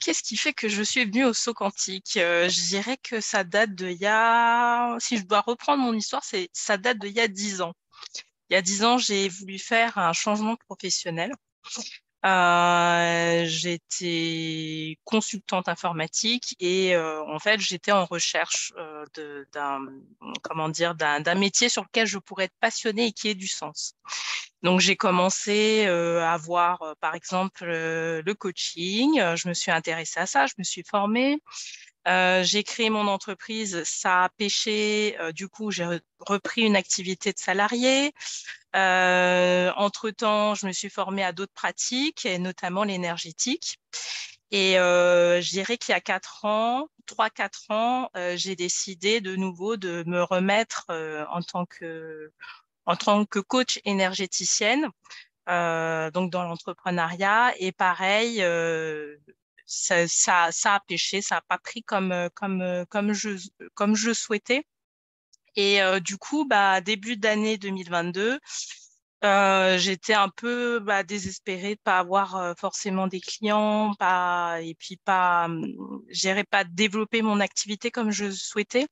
qu'est-ce qui fait que je suis venue au saut quantique? Je dirais que ça date de il y a, si je dois reprendre mon histoire, ça date de il y a 10 ans. Il y a 10 ans, j'ai voulu faire un changement professionnel. J'étais consultante informatique et en fait, j'étais en recherche comment dire, d'un métier sur lequel je pourrais être passionnée et qui ait du sens. Donc, j'ai commencé à voir, par exemple, le coaching. Je me suis intéressée à ça, je me suis formée. J'ai créé mon entreprise, ça a pêché. Du coup, j'ai repris une activité de salarié. Entre-temps, je me suis formée à d'autres pratiques, et notamment l'énergétique. Et je dirais qu'il y a 4 ans, 3, 4 ans, j'ai décidé de nouveau de me remettre en tant que coach énergéticienne, donc dans l'entrepreneuriat. Et pareil, ça a pêché, ça n'a pas pris comme je souhaitais. Et du coup, début d'année 2022, j'étais un peu désespérée de pas avoir forcément des clients, et puis j'irais pas développer mon activité comme je souhaitais.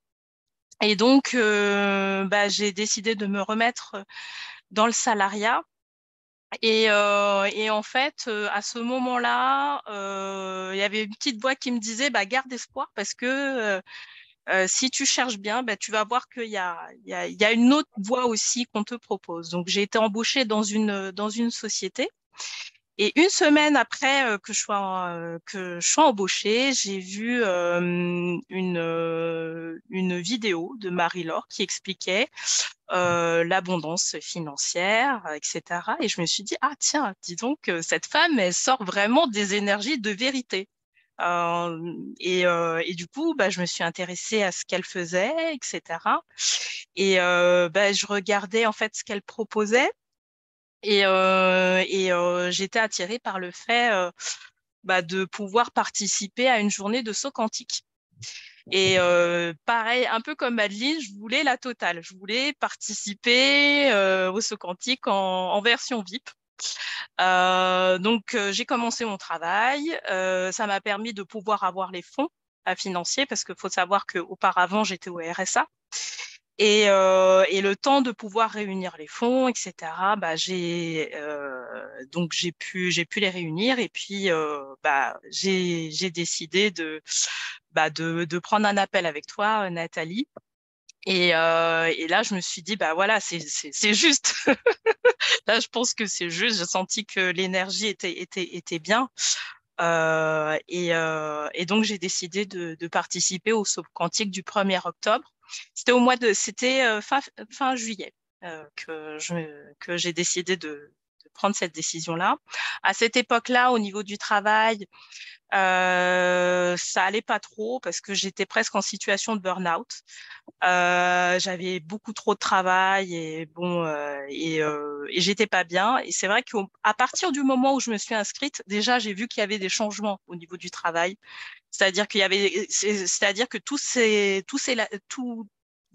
Et donc, j'ai décidé de me remettre dans le salariat. Et en fait, à ce moment-là, il y avait une petite voix qui me disait, garde espoir parce que si tu cherches bien, tu vas voir qu'il y a une autre voie aussi qu'on te propose. Donc, j'ai été embauchée dans une société. Et une semaine après que je sois embauchée, j'ai vu une vidéo de Marie-Laure qui expliquait l'abondance financière, etc. Et je me suis dit, ah tiens, dis donc, cette femme, elle sort vraiment des énergies de vérité. Et du coup, je me suis intéressée à ce qu'elle faisait, etc. Et je regardais en fait ce qu'elle proposait. Et j'étais attirée par le fait de pouvoir participer à une journée de saut quantique. Et pareil, un peu comme Adeline, je voulais la totale. Je voulais participer au saut quantique en version VIP. Donc, j'ai commencé mon travail. Ça m'a permis de pouvoir avoir les fonds financiers parce qu'il faut savoir qu'auparavant, j'étais au RSA. Et le temps de pouvoir réunir les fonds, etc. Donc j'ai pu les réunir et puis j'ai décidé de prendre un appel avec toi, Nathalie. Et là, je me suis dit, voilà, c'est juste. Là, je pense que c'est juste. J'ai senti que l'énergie était bien. Et donc, j'ai décidé de participer au saut quantique du 1er octobre. C'était fin juillet que j'ai décidé de prendre cette décision-là. À cette époque-là, au niveau du travail, ça allait pas trop parce que j'étais presque en situation de burn-out. J'avais beaucoup trop de travail et bon et j'étais pas bien. Et c'est vrai qu'à partir du moment où je me suis inscrite, déjà j'ai vu qu'il y avait des changements au niveau du travail. C'est-à-dire que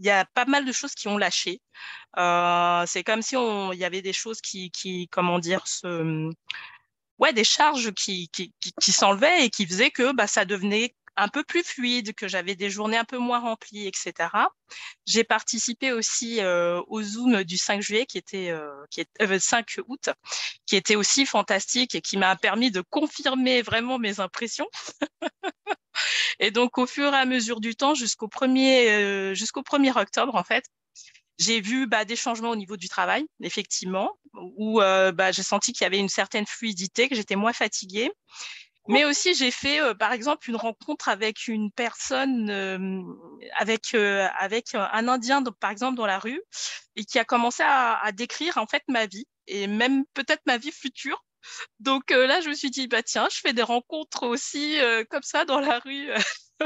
il y a pas mal de choses qui ont lâché. C'est comme si il y avait des choses comment dire, ouais, des charges qui s'enlevaient et qui faisaient que ça devenait un peu plus fluide, que j'avais des journées un peu moins remplies, etc. J'ai participé aussi au Zoom du 5 juillet, 5 août, qui était aussi fantastique et qui m'a permis de confirmer vraiment mes impressions. Et donc, au fur et à mesure du temps, jusqu'au 1er octobre, en fait, j'ai vu des changements au niveau du travail, effectivement, où j'ai senti qu'il y avait une certaine fluidité, que j'étais moins fatiguée. Mais aussi, j'ai fait, par exemple, une rencontre avec une personne, avec un Indien, donc, par exemple, dans la rue, et qui a commencé à décrire en fait ma vie et même peut-être ma vie future. Donc là, je me suis dit, tiens, je fais des rencontres aussi comme ça dans la rue,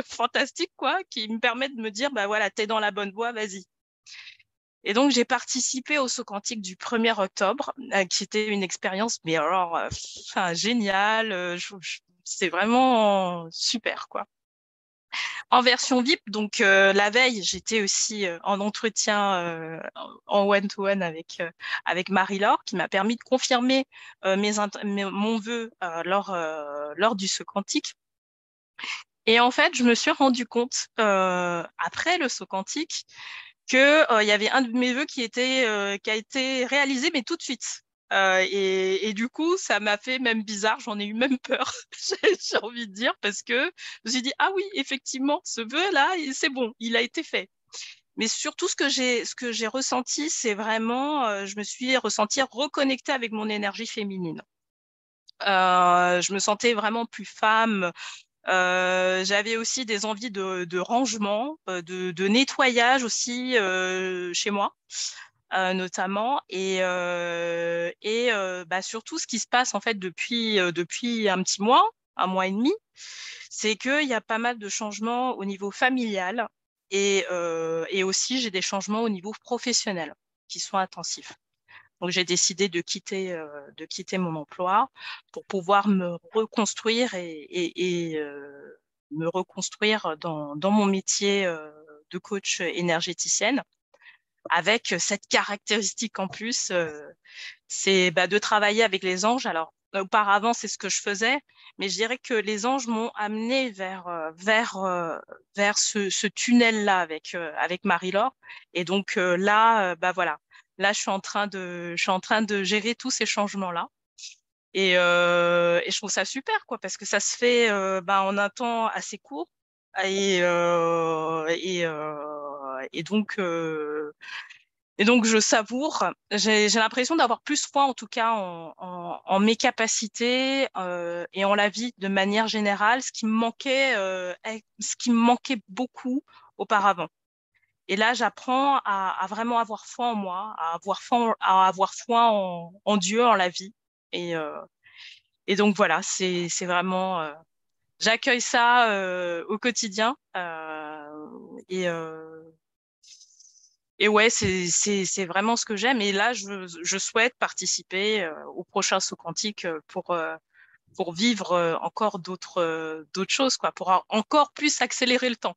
fantastiques, quoi, qui me permettent de me dire, voilà, t'es dans la bonne voie, vas-y. Et donc, j'ai participé au saut quantique du 1er octobre, qui était une expérience, mais alors, géniale. C'est vraiment super, quoi. En version VIP, donc la veille, j'étais aussi en entretien en one-to-one avec Marie-Laure, qui m'a permis de confirmer mon vœu lors du saut quantique. Et en fait, je me suis rendu compte après le saut quantique que il y avait un de mes vœux qui a été réalisé, mais tout de suite. Et du coup, ça m'a fait même bizarre, j'en ai eu même peur, j'ai envie de dire, parce que je me suis dit, ah oui, effectivement, ce vœu-là, c'est bon, il a été fait. Mais surtout, ce que j'ai ressenti, c'est vraiment, je me suis ressentie reconnectée avec mon énergie féminine. Je me sentais vraiment plus femme. J'avais aussi des envies de rangement, de nettoyage aussi chez moi, notamment, bah, surtout ce qui se passe en fait depuis un mois et demi, c'est qu'il y a pas mal de changements au niveau familial et aussi j'ai des changements au niveau professionnel qui sont intensifs. Donc j'ai décidé de quitter mon emploi pour pouvoir me reconstruire et me reconstruire dans mon métier de coach énergéticienne avec cette caractéristique en plus, c'est bah, de travailler avec les anges. Alors, auparavant, c'est ce que je faisais, mais je dirais que les anges m'ont amené vers ce tunnel-là avec Marie-Laure. Et donc là, bah voilà, là, je suis en train de gérer tous ces changements-là. Et je trouve ça super, quoi, parce que ça se fait bah, en un temps assez court. Et donc, je savoure. J'ai l'impression d'avoir plus foi, en tout cas, en mes capacités et en la vie de manière générale, ce qui me manquait beaucoup auparavant. Et là, j'apprends à vraiment avoir foi en moi, à avoir foi en Dieu, en la vie. Et, euh, et donc voilà, c'est vraiment. J'accueille ça au quotidien. Et, euh, et ouais, c'est vraiment ce que j'aime. Et là, je souhaite participer au prochain saut quantique pour vivre encore d'autres choses, quoi, pour encore plus accélérer le temps.